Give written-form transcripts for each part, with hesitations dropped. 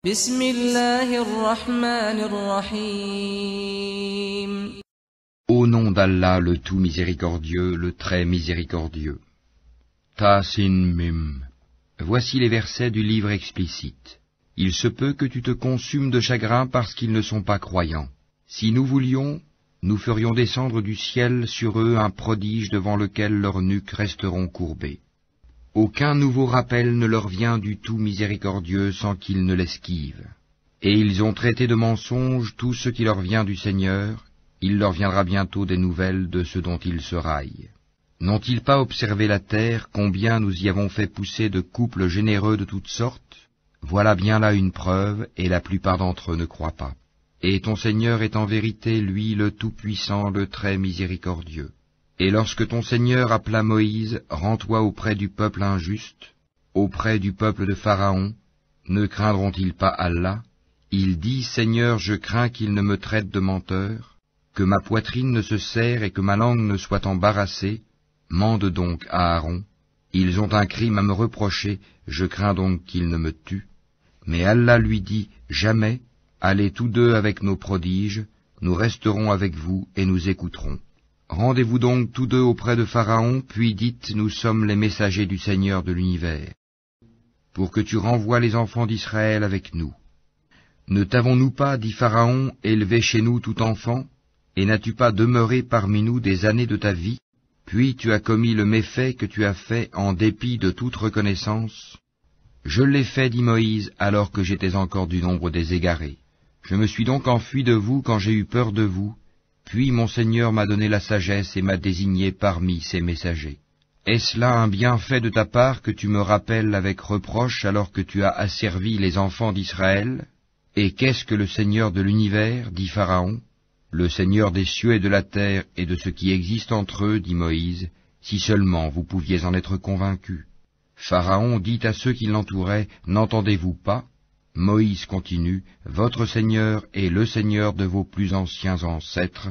بسم الله الرحمن الرحيم. Au nom d'Allah, le tout miséricordieux, le très miséricordieux. Ta-Sin Mim. Voici les versets du livre explicite. Il se peut que tu te consumes de chagrin parce qu'ils ne sont pas croyants. Si nous voulions, nous ferions descendre du ciel sur eux un prodige devant lequel leurs nuques resteront courbées. Aucun nouveau rappel ne leur vient du tout miséricordieux sans qu'ils ne l'esquivent. Et ils ont traité de mensonge tout ce qui leur vient du Seigneur, il leur viendra bientôt des nouvelles de ce dont ils se raillent. N'ont-ils pas observé la terre, combien nous y avons fait pousser de couples généreux de toutes sortes? Voilà bien là une preuve, et la plupart d'entre eux ne croient pas. Et ton Seigneur est en vérité, lui, le Tout-Puissant, le très miséricordieux. Et lorsque ton Seigneur appela Moïse, rends-toi auprès du peuple injuste, auprès du peuple de Pharaon, ne craindront-ils pas Allah? Il dit, Seigneur, je crains qu'il ne me traite de menteur, que ma poitrine ne se serre et que ma langue ne soit embarrassée. Mande donc à Aaron. Ils ont un crime à me reprocher, je crains donc qu'ils ne me tuent. Mais Allah lui dit, jamais, allez tous deux avec nos prodiges, nous resterons avec vous et nous écouterons. Rendez-vous donc tous deux auprès de Pharaon, puis dites, nous sommes les messagers du Seigneur de l'univers, pour que tu renvoies les enfants d'Israël avec nous. Ne t'avons-nous pas, dit Pharaon, élevé chez nous tout enfant, et n'as-tu pas demeuré parmi nous des années de ta vie? Puis tu as commis le méfait que tu as fait en dépit de toute reconnaissance. Je l'ai fait, dit Moïse, alors que j'étais encore du nombre des égarés. Je me suis donc enfui de vous quand j'ai eu peur de vous, puis mon Seigneur m'a donné la sagesse et m'a désigné parmi ses messagers. Est-ce là un bienfait de ta part que tu me rappelles avec reproche alors que tu as asservi les enfants d'Israël? Et qu'est-ce que le Seigneur de l'univers, dit Pharaon? Le Seigneur des cieux et de la terre et de ce qui existe entre eux, dit Moïse, si seulement vous pouviez en être convaincus. Pharaon dit à ceux qui l'entouraient, n'entendez-vous pas? Moïse continue, votre Seigneur est le Seigneur de vos plus anciens ancêtres.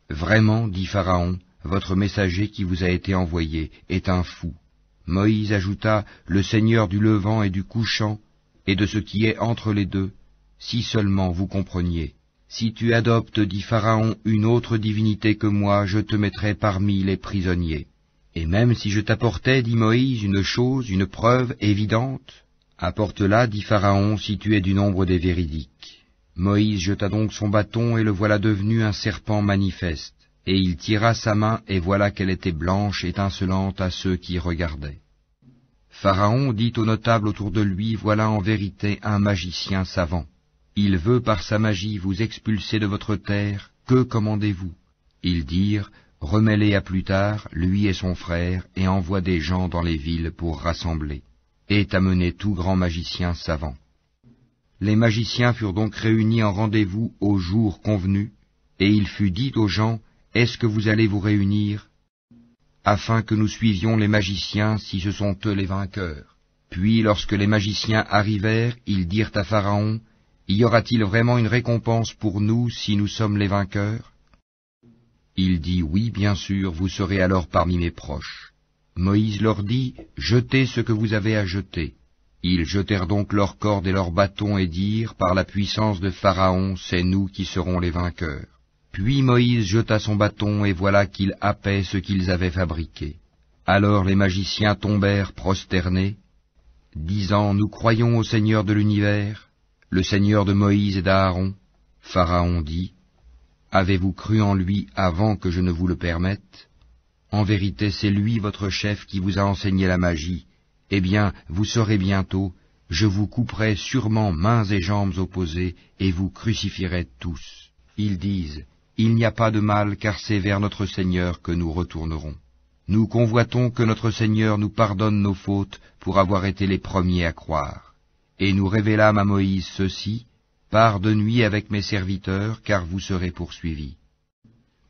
Vraiment, dit Pharaon, votre messager qui vous a été envoyé est un fou. Moïse ajouta, le Seigneur du levant et du couchant, et de ce qui est entre les deux, si seulement vous compreniez. Si tu adoptes, dit Pharaon, une autre divinité que moi, je te mettrai parmi les prisonniers. Et même si je t'apportais, dit Moïse, une chose, une preuve évidente, apporte-la, dit Pharaon, si tu es du nombre des véridiques. Moïse jeta donc son bâton, et le voilà devenu un serpent manifeste. Et il tira sa main, et voilà qu'elle était blanche, étincelante à ceux qui regardaient. Pharaon dit aux notables autour de lui, voilà en vérité un magicien savant. Il veut par sa magie vous expulser de votre terre, que commandez-vous? Ils dirent, remets-les à plus tard, lui et son frère, et envoie des gens dans les villes pour rassembler. Et amené tout grand magicien savant. Les magiciens furent donc réunis en rendez-vous au jour convenu, et il fut dit aux gens, est-ce que vous allez vous réunir, afin que nous suivions les magiciens si ce sont eux les vainqueurs? Puis lorsque les magiciens arrivèrent, ils dirent à Pharaon, y aura-t-il vraiment une récompense pour nous si nous sommes les vainqueurs? Il dit, oui, bien sûr, vous serez alors parmi mes proches. Moïse leur dit, jetez ce que vous avez à jeter. Ils jetèrent donc leurs cordes et leurs bâtons et dirent, par la puissance de Pharaon, c'est nous qui serons les vainqueurs. Puis Moïse jeta son bâton et voilà qu'il happait ce qu'ils avaient fabriqué. Alors les magiciens tombèrent prosternés, disant, nous croyons au Seigneur de l'univers, le Seigneur de Moïse et d'Aaron. Pharaon dit, avez-vous cru en lui avant que je ne vous le permette? En vérité, c'est lui votre chef qui vous a enseigné la magie. Eh bien, vous saurez bientôt, je vous couperai sûrement mains et jambes opposées, et vous crucifierez tous. Ils disent, il n'y a pas de mal, car c'est vers notre Seigneur que nous retournerons. Nous convoitons que notre Seigneur nous pardonne nos fautes pour avoir été les premiers à croire. Et nous révélâmes à Moïse ceci, pars de nuit avec mes serviteurs, car vous serez poursuivis.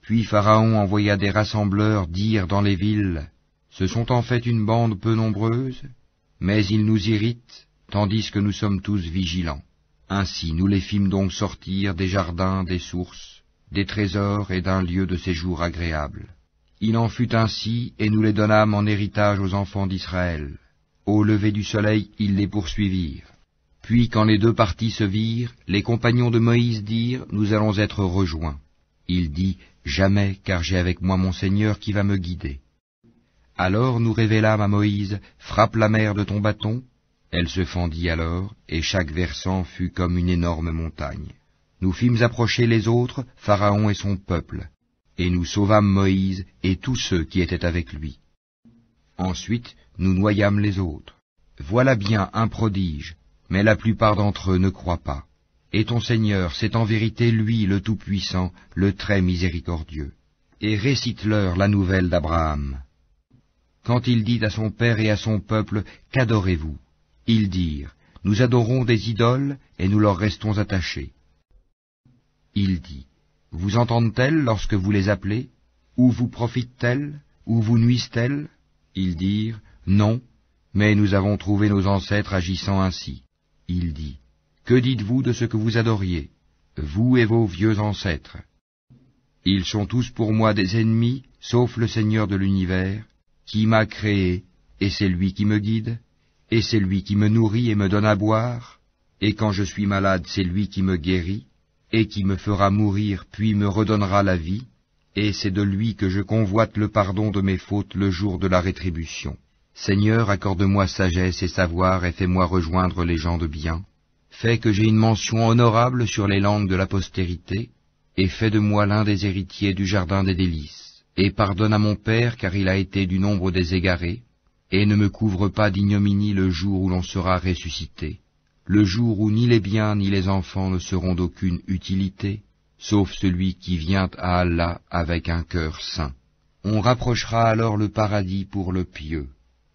Puis Pharaon envoya des rassembleurs dire dans les villes, ce sont en fait une bande peu nombreuse, mais ils nous irritent, tandis que nous sommes tous vigilants. Ainsi nous les fîmes donc sortir des jardins, des sources, des trésors et d'un lieu de séjour agréable. Il en fut ainsi, et nous les donnâmes en héritage aux enfants d'Israël. Au lever du soleil, ils les poursuivirent. Puis quand les deux parties se virent, les compagnons de Moïse dirent, nous allons être rejoints. Il dit, jamais, car j'ai avec moi mon Seigneur qui va me guider. Alors nous révélâmes à Moïse, frappe la mer de ton bâton. Elle se fendit alors, et chaque versant fut comme une énorme montagne. Nous fîmes approcher les autres, Pharaon et son peuple, et nous sauvâmes Moïse et tous ceux qui étaient avec lui. Ensuite, nous noyâmes les autres. Voilà bien un prodige, mais la plupart d'entre eux ne croient pas. Et ton Seigneur, c'est en vérité lui le Tout-Puissant, le très miséricordieux. Et récite-leur la nouvelle d'Abraham. Quand il dit à son père et à son peuple, qu'adorez-vous? Ils dirent, nous adorons des idoles et nous leur restons attachés. Il dit, vous entendent-elles lorsque vous les appelez? Ou vous profitent-elles? Ou vous nuisent-elles? Ils dirent, non, mais nous avons trouvé nos ancêtres agissant ainsi. Il dit, que dites-vous de ce que vous adoriez, vous et vos vieux ancêtres? Ils sont tous pour moi des ennemis, sauf le Seigneur de l'univers, qui m'a créé, et c'est lui qui me guide, et c'est lui qui me nourrit et me donne à boire, et quand je suis malade, c'est lui qui me guérit, et qui me fera mourir, puis me redonnera la vie, et c'est de lui que je convoite le pardon de mes fautes le jour de la rétribution. Seigneur, accorde-moi sagesse et savoir, et fais-moi rejoindre les gens de bien. Fais que j'ai une mention honorable sur les langues de la postérité, et fais de moi l'un des héritiers du jardin des délices. Et pardonne à mon père, car il a été du nombre des égarés, et ne me couvre pas d'ignominie le jour où l'on sera ressuscité, le jour où ni les biens ni les enfants ne seront d'aucune utilité, sauf celui qui vient à Allah avec un cœur saint. On rapprochera alors le paradis pour le pieux,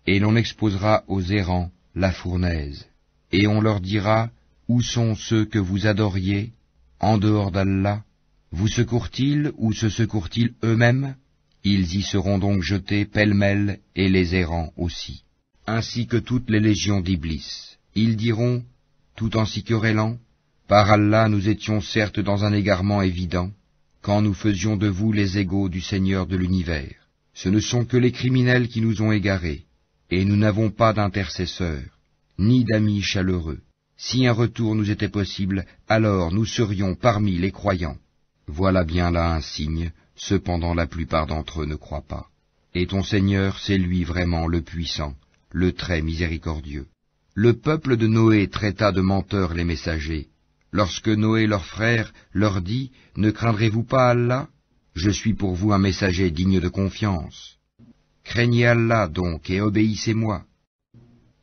et l'on exposera aux errants la fournaise, et on leur dira, où sont ceux que vous adoriez, en dehors d'Allah? Vous secourent-ils ou se secourent-ils eux-mêmes? Ils y seront donc jetés pêle-mêle, et les errants aussi, ainsi que toutes les légions d'Iblis. Ils diront, tout en s'y querellant, par Allah nous étions certes dans un égarement évident, quand nous faisions de vous les égaux du Seigneur de l'univers. Ce ne sont que les criminels qui nous ont égarés, et nous n'avons pas d'intercesseurs, ni d'amis chaleureux. Si un retour nous était possible, alors nous serions parmi les croyants. Voilà bien là un signe, cependant la plupart d'entre eux ne croient pas. Et ton Seigneur, c'est lui vraiment le puissant, le très miséricordieux. Le peuple de Noé traita de menteurs les messagers. Lorsque Noé leur frère leur dit, ne craindrez-vous pas Allah? Je suis pour vous un messager digne de confiance. Craignez Allah donc et obéissez-moi.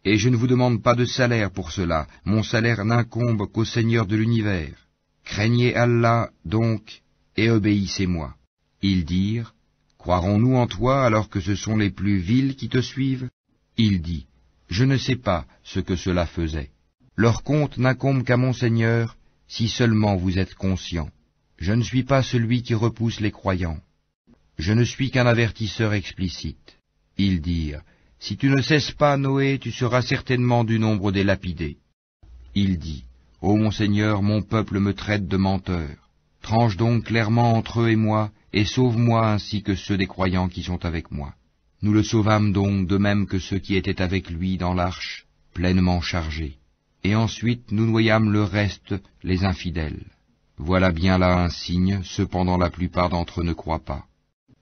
Et je ne vous demande pas de salaire pour cela, mon salaire n'incombe qu'au Seigneur de l'univers. Craignez Allah donc et obéissez-moi. Ils dirent, croirons-nous en toi alors que ce sont les plus vils qui te suivent? Il dit, je ne sais pas ce que cela faisait. Leur compte n'incombe qu'à mon Seigneur, si seulement vous êtes conscients. Je ne suis pas celui qui repousse les croyants. Je ne suis qu'un avertisseur explicite. Ils dirent, si tu ne cesses pas, Noé, tu seras certainement du nombre des lapidés. Il dit, ô mon Seigneur, mon peuple me traite de menteur. Tranche donc clairement entre eux et moi, et sauve-moi ainsi que ceux des croyants qui sont avec moi. Nous le sauvâmes donc de même que ceux qui étaient avec lui dans l'arche, pleinement chargés. Et ensuite nous noyâmes le reste, les infidèles. Voilà bien là un signe, cependant la plupart d'entre eux ne croient pas.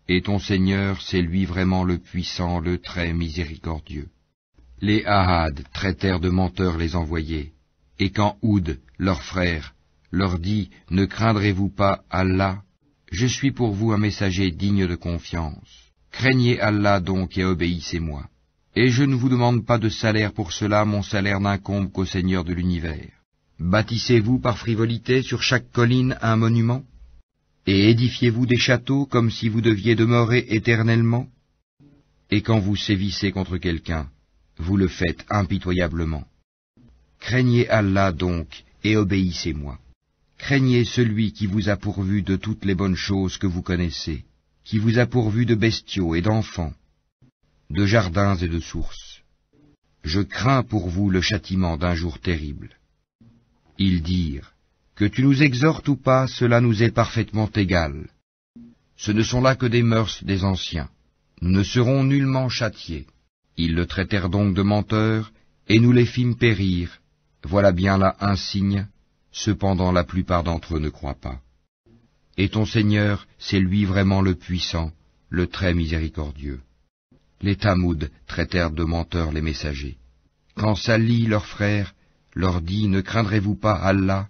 Et ton Seigneur, c'est lui vraiment le puissant, le très miséricordieux. Les Ahad traitèrent de menteurs les envoyés, et quand Houd, leur frère, leur dit, ne craindrez-vous pas Allah? Je suis pour vous un messager digne de confiance. Craignez Allah donc et obéissez-moi. Et je ne vous demande pas de salaire pour cela, mon salaire n'incombe qu'au Seigneur de l'univers. Bâtissez-vous par frivolité sur chaque colline un monument? Et édifiez-vous des châteaux comme si vous deviez demeurer éternellement? Et quand vous sévissez contre quelqu'un, vous le faites impitoyablement. Craignez Allah donc et obéissez-moi. Craignez celui qui vous a pourvu de toutes les bonnes choses que vous connaissez, qui vous a pourvu de bestiaux et d'enfants, de jardins et de sources. Je crains pour vous le châtiment d'un jour terrible. Ils dirent, que tu nous exhortes ou pas, cela nous est parfaitement égal. Ce ne sont là que des mœurs des anciens. Nous ne serons nullement châtiés. Ils le traitèrent donc de menteur, et nous les fîmes périr, Voilà bien là un signe, cependant la plupart d'entre eux ne croient pas. Et ton Seigneur, c'est lui vraiment le puissant, le très miséricordieux. Les Tamouds traitèrent de menteurs les messagers. Quand Salih, leur frère, leur dit « Ne craindrez-vous pas Allah ?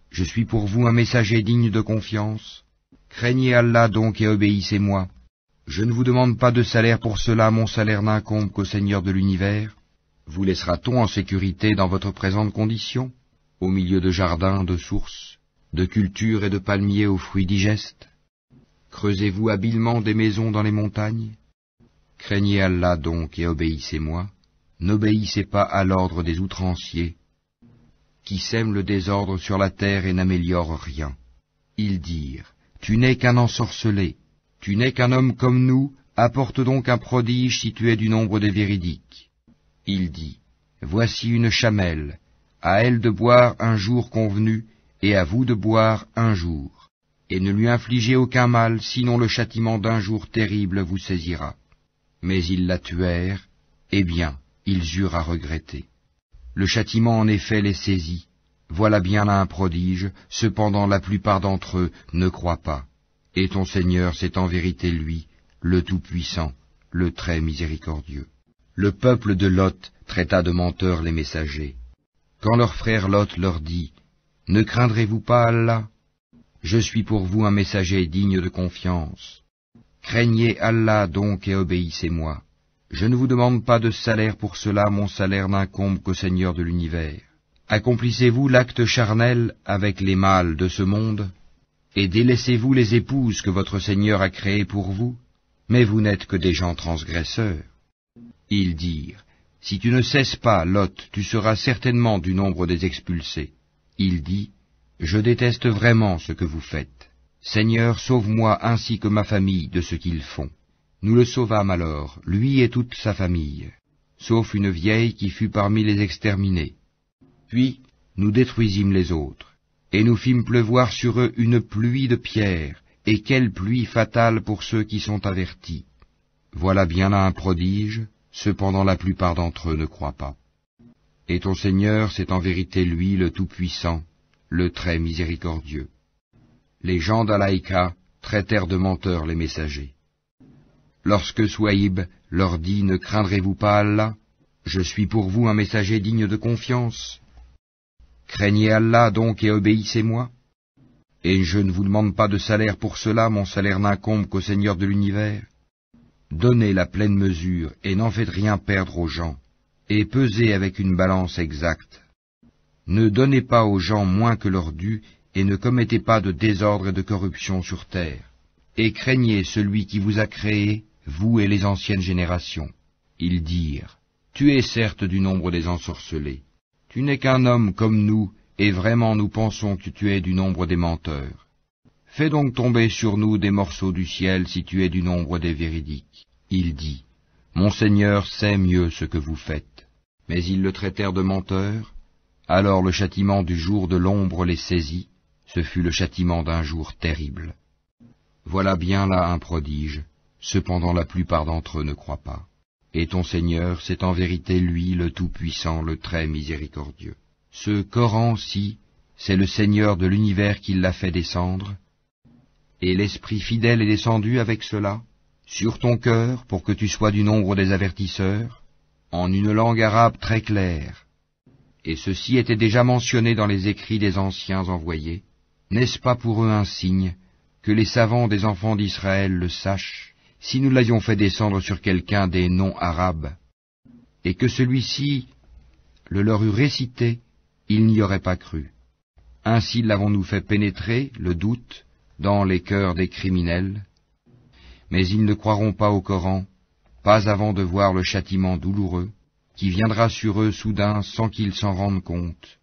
Je suis pour vous un messager digne de confiance. Craignez Allah donc et obéissez-moi. Je ne vous demande pas de salaire pour cela, mon salaire n'incombe qu'au Seigneur de l'univers. Vous laissera-t-on en sécurité dans votre présente condition, au milieu de jardins, de sources, de cultures et de palmiers aux fruits digestes? Creusez-vous habilement des maisons dans les montagnes? Craignez Allah donc et obéissez-moi. N'obéissez pas à l'ordre des outranciers, qui sèment le désordre sur la terre et n'améliorent rien. Ils dirent, tu n'es qu'un ensorcelé, tu n'es qu'un homme comme nous, apporte donc un prodige si tu es du nombre des véridiques. Il dit, voici une chamelle, à elle de boire un jour convenu, et à vous de boire un jour, et ne lui infligez aucun mal, sinon le châtiment d'un jour terrible vous saisira. Mais ils la tuèrent, eh bien, ils eurent à regretter. Le châtiment en effet les saisit. Voilà bien là un prodige, cependant la plupart d'entre eux ne croient pas. Et ton Seigneur, c'est en vérité lui, le Tout-Puissant, le très miséricordieux. Le peuple de Lot traita de menteurs les messagers. Quand leur frère Lot leur dit, « Ne craindrez-vous pas Allah? Je suis pour vous un messager digne de confiance. Craignez Allah donc et obéissez-moi. Je ne vous demande pas de salaire pour cela, mon salaire n'incombe qu'au Seigneur de l'univers. Accomplissez-vous l'acte charnel avec les mâles de ce monde, et délaissez-vous les épouses que votre Seigneur a créées pour vous, mais vous n'êtes que des gens transgresseurs. » Ils dirent, « Si tu ne cesses pas, Lot, tu seras certainement du nombre des expulsés. » Il dit, « Je déteste vraiment ce que vous faites. Seigneur, sauve-moi ainsi que ma famille de ce qu'ils font. » Nous le sauvâmes alors, lui et toute sa famille, sauf une vieille qui fut parmi les exterminés. Puis nous détruisîmes les autres, et nous fîmes pleuvoir sur eux une pluie de pierres, et quelle pluie fatale pour ceux qui sont avertis. Voilà bien là un prodige, cependant la plupart d'entre eux ne croient pas. Et ton Seigneur, c'est en vérité lui le Tout-Puissant, le très miséricordieux. Les gens d'Alaïka traitèrent de menteurs les messagers. Lorsque Souaïb leur dit « Ne craindrez-vous pas Allah? Je suis pour vous un messager digne de confiance. Craignez Allah donc et obéissez-moi. Et je ne vous demande pas de salaire pour cela, mon salaire n'incombe qu'au Seigneur de l'univers. Donnez la pleine mesure et n'en faites rien perdre aux gens, et pesez avec une balance exacte. Ne donnez pas aux gens moins que leur dû, et ne commettez pas de désordre et de corruption sur terre. Et craignez celui qui vous a créé, vous et les anciennes générations. Ils dirent, tu es certes du nombre des ensorcelés. Tu n'es qu'un homme comme nous, et vraiment nous pensons que tu es du nombre des menteurs. Fais donc tomber sur nous des morceaux du ciel si tu es du nombre des véridiques. Il dit, mon Seigneur sait mieux ce que vous faites. Mais ils le traitèrent de menteur. Alors le châtiment du jour de l'ombre les saisit. Ce fut le châtiment d'un jour terrible. Voilà bien là un prodige. Cependant la plupart d'entre eux ne croient pas. Et ton Seigneur, c'est en vérité lui le Tout-Puissant, le très miséricordieux. Ce Coran-ci, c'est le Seigneur de l'univers qui l'a fait descendre, et l'Esprit fidèle est descendu avec cela, sur ton cœur, pour que tu sois du nombre des avertisseurs, en une langue arabe très claire. Et ceci était déjà mentionné dans les écrits des anciens envoyés. N'est-ce pas pour eux un signe que les savants des enfants d'Israël le sachent, si nous l'avions fait descendre sur quelqu'un des non-arabes, et que celui-ci le leur eût récité, ils n'y auraient pas cru. Ainsi l'avons-nous fait pénétrer, le doute, dans les cœurs des criminels. Mais ils ne croiront pas au Coran, pas avant de voir le châtiment douloureux, qui viendra sur eux soudain sans qu'ils s'en rendent compte.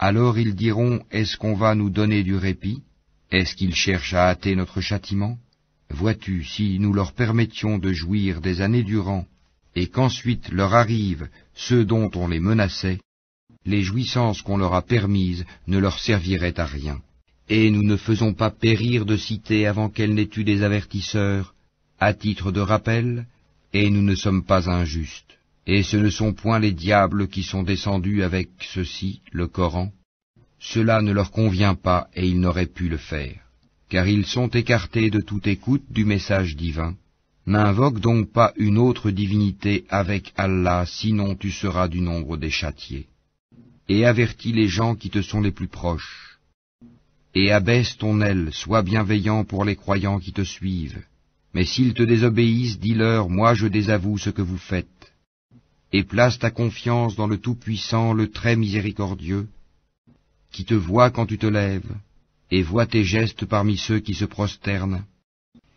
Alors ils diront, est-ce qu'on va nous donner du répit? Est-ce qu'ils cherchent à hâter notre châtiment? Vois-tu, si nous leur permettions de jouir des années durant, et qu'ensuite leur arrivent ceux dont on les menaçait, les jouissances qu'on leur a permises ne leur serviraient à rien. Et nous ne faisons pas périr de cité avant qu'elle n'ait eu des avertisseurs, à titre de rappel, et nous ne sommes pas injustes. Et ce ne sont point les diables qui sont descendus avec ceci, le Coran. Cela ne leur convient pas et ils n'auraient pu le faire, car ils sont écartés de toute écoute du message divin. N'invoque donc pas une autre divinité avec Allah, sinon tu seras du nombre des châtiés. Et avertis les gens qui te sont les plus proches. Et abaisse ton aile, sois bienveillant pour les croyants qui te suivent. Mais s'ils te désobéissent, dis-leur, moi je désavoue ce que vous faites. Et place ta confiance dans le Tout-Puissant, le très miséricordieux, qui te voit quand tu te lèves, et voit tes gestes parmi ceux qui se prosternent.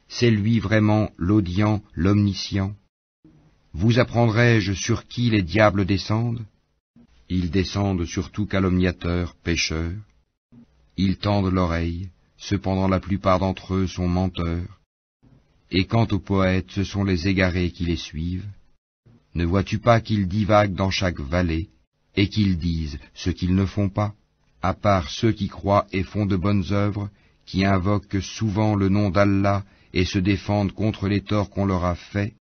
C'est lui vraiment l'audient, l'omniscient. Vous apprendrai-je sur qui les diables descendent? Ils descendent sur tout calomniateur, pécheur. Ils tendent l'oreille, cependant la plupart d'entre eux sont menteurs. Et quant aux poètes, ce sont les égarés qui les suivent. Ne vois-tu pas qu'ils divaguent dans chaque vallée, et qu'ils disent ce qu'ils ne font pas, à part ceux qui croient et font de bonnes œuvres, qui invoquent souvent le nom d'Allah et se défendent contre les torts qu'on leur a faits,